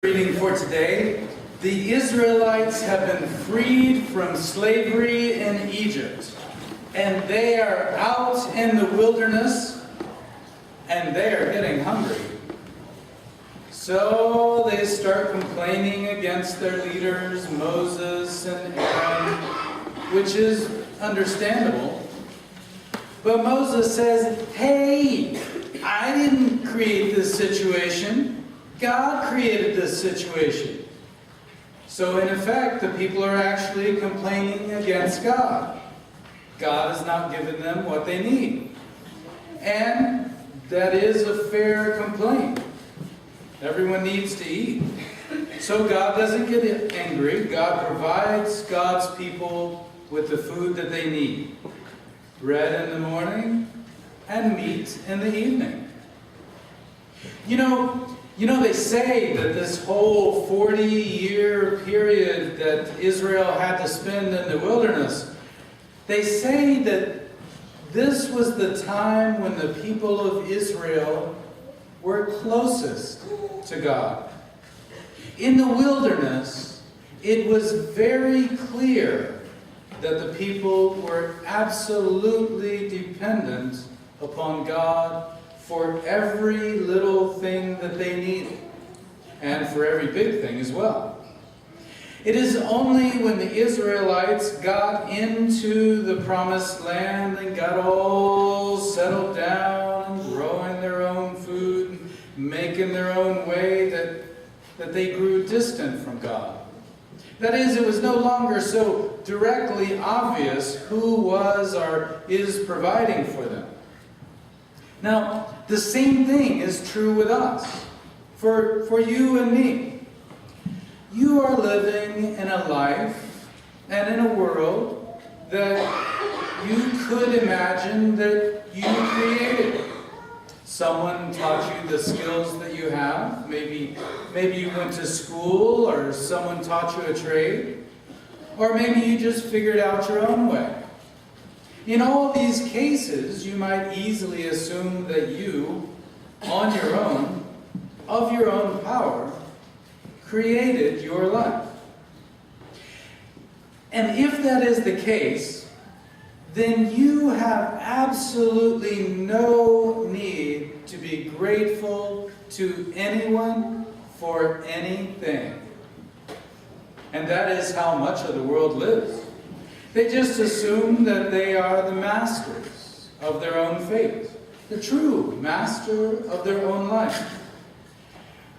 Reading for today, the Israelites have been freed from slavery in Egypt, and they are out in the wilderness, and they are getting hungry. So they start complaining against their leaders, Moses and Aaron, which is understandable. But Moses says, hey, I didn't create this situation. God created this situation. So in effect, the people are actually complaining against God. God has not given them what they need. And that is a fair complaint. Everyone needs to eat. So God doesn't get angry. God provides God's people with the food that they need. Bread in the morning and meat in the evening. You know, they say that this whole 40-year period that Israel had to spend in the wilderness, they say that this was the time when the people of Israel were closest to God. In the wilderness, it was very clear that the people were absolutely dependent upon God for every little thing that they needed, and for every big thing as well. It is only when the Israelites got into the promised land and got all settled down, growing their own food, making their own way, that they grew distant from God. That is, it was no longer so directly obvious who was or is providing for them. Now, the same thing is true with us, for you and me. You are living in a life and in a world that you could imagine that you created. Someone taught you the skills that you have. Maybe you went to school, or someone taught you a trade. Or maybe you just figured out your own way. In all these cases, you might easily assume that you, on your own, of your own power, created your life. And if that is the case, then you have absolutely no need to be grateful to anyone for anything. And that is how much of the world lives. They just assume that they are the masters of their own fate, the true master of their own life.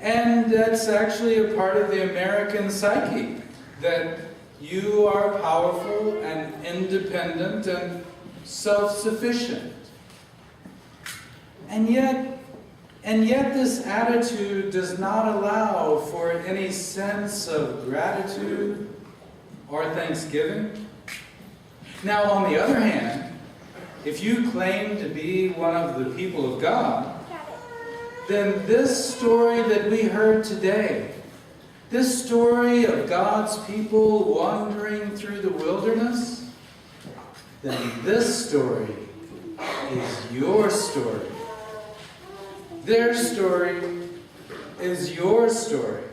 And that's actually a part of the American psyche, that you are powerful and independent and self-sufficient. And yet this attitude does not allow for any sense of gratitude or thanksgiving. Now, on the other hand, if you claim to be one of the people of God, then this story that we heard today, this story of God's people wandering through the wilderness, then this story is your story. Their story is your story.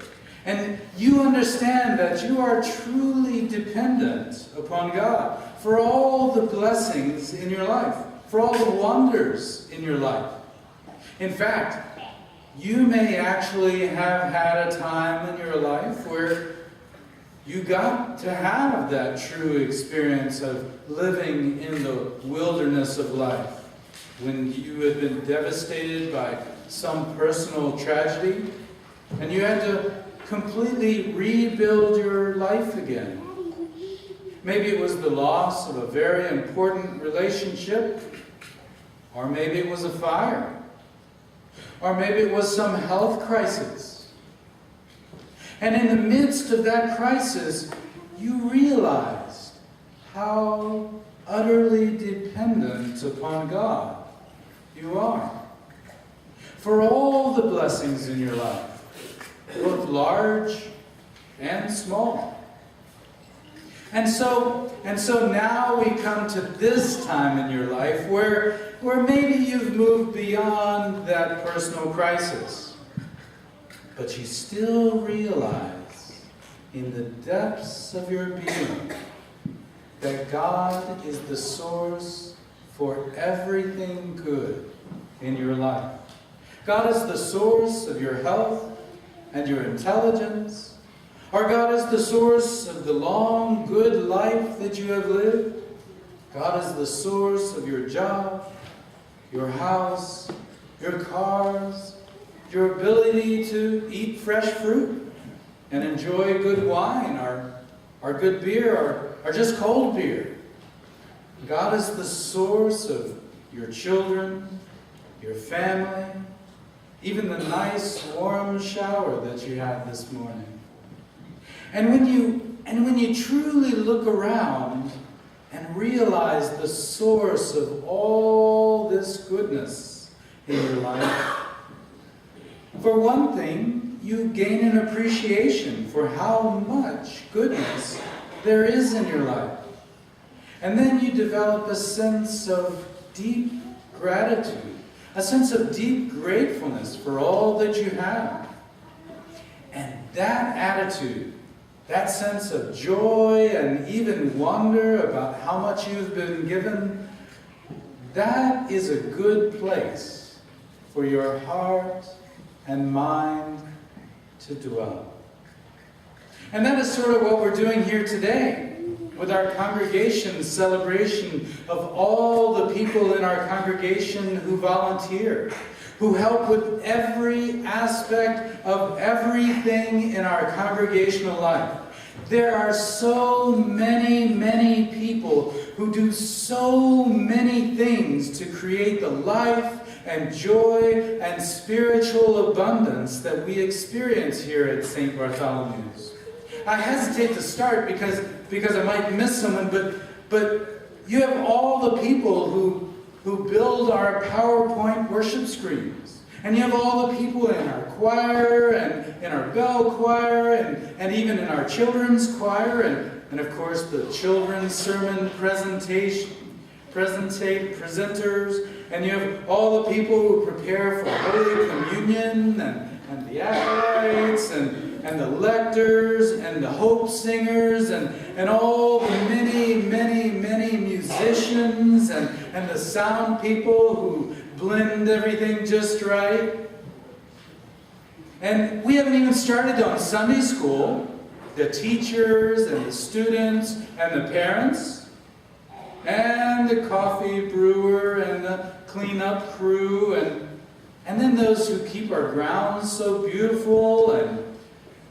And you understand that you are truly dependent upon God for all the blessings in your life, for all the wonders in your life. In fact, you may actually have had a time in your life where you got to have that true experience of living in the wilderness of life, when you had been devastated by some personal tragedy and you had to completely rebuild your life again. Maybe it was the loss of a very important relationship, or maybe it was a fire, or maybe it was some health crisis. And in the midst of that crisis, you realized how utterly dependent upon God you are for all the blessings in your life, both large and small. And so now we come to this time in your life where maybe you've moved beyond that personal crisis. but you still realize in the depths of your being that God is the source for everything good in your life. God is the source of your health and your intelligence. Or God is the source of the long, good life that you have lived. God is the source of your job, your house, your cars, your ability to eat fresh fruit and enjoy good wine or good beer or just cold beer. God is the source of your children, your family, even the nice warm shower that you had this morning. And when you truly look around and realize the source of all this goodness in your life, for one thing, you gain an appreciation for how much goodness there is in your life. And then you develop a sense of deep gratitude, a sense of deep gratefulness for all that you have. And that attitude, that sense of joy and even wonder about how much you've been given, that is a good place for your heart and mind to dwell. And that is sort of what we're doing here today with our congregation's celebration of all the people in our congregation who volunteer, who help with every aspect of everything in our congregational life. There are so many, many people who do so many things to create the life and joy and spiritual abundance that we experience here at St. Bartholomew's. I hesitate to start because I might miss someone, but you have all the people who build our PowerPoint worship screens. And you have all the people in our choir and in our bell choir and even in our children's choir and of course the children's sermon presenters. And you have all the people who prepare for Holy Communion and the acolytes and the lectors and the hope singers and all the many, many, many musicians and the sound people who blend everything just right. And we haven't even started on Sunday school, the teachers and the students and the parents and the coffee brewer and the cleanup crew and then those who keep our grounds so beautiful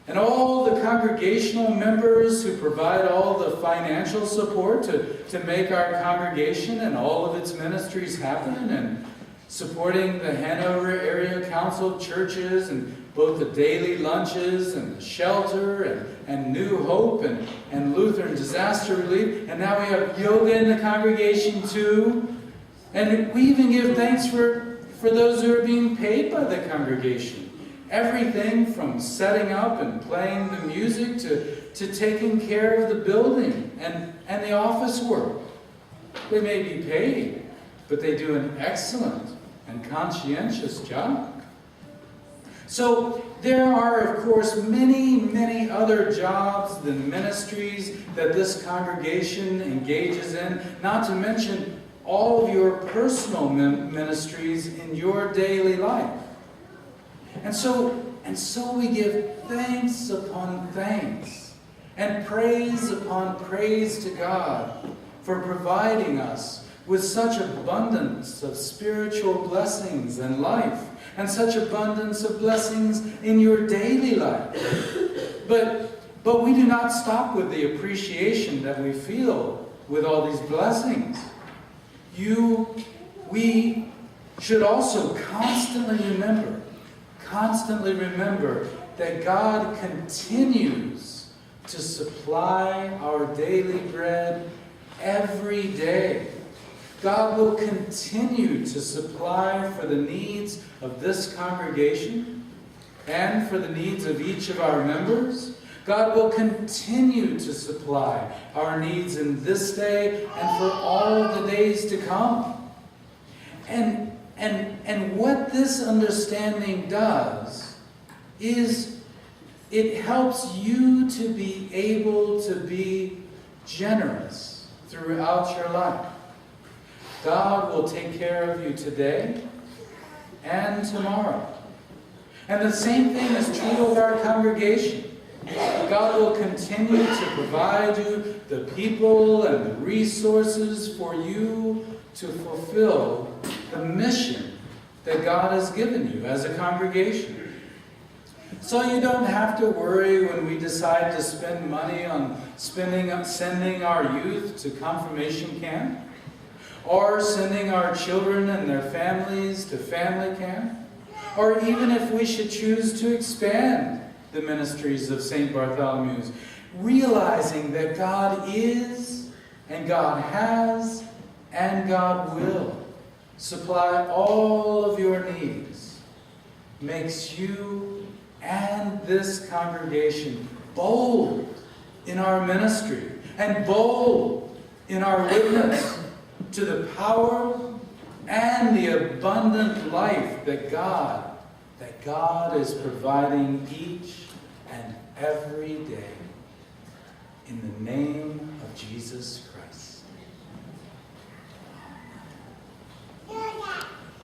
and all the congregational members who provide all the financial support to make our congregation and all of its ministries happen, and supporting the Hanover Area Council churches and both the daily lunches and the shelter and New Hope and Lutheran Disaster Relief. And now we have yoga in the congregation too. And we even give thanks for those who are being paid by the congregation. Everything from setting up and playing the music to taking care of the building and the office work. They may be paid, but they do an excellent and conscientious job. So there are, of course, many, many other jobs and ministries that this congregation engages in, not to mention all of your personal ministries in your daily life. And so we give thanks upon thanks and praise upon praise to God for providing us with such abundance of spiritual blessings and life, and such abundance of blessings in your daily life. But we do not stop with the appreciation that we feel with all these blessings. We should also constantly remember that God continues to supply our daily bread every day. God will continue to supply for the needs of this congregation and for the needs of each of our members. God will continue to supply our needs in this day and for all the days to come. And what this understanding does is it helps you to be able to be generous throughout your life. God will take care of you today and tomorrow. And the same thing is true of our congregation. God will continue to provide you the people and the resources for you to fulfill the mission that God has given you as a congregation. So you don't have to worry when we decide to spend money on sending our youth to confirmation camp, or sending our children and their families to family camp, or even if we should choose to expand the ministries of St. Bartholomew's, realizing that God is, and God has, and God will supply all of your needs, makes you and this congregation bold in our ministry and bold in our witness to the power and the abundant life that God is providing each and every day. In the name of Jesus Christ.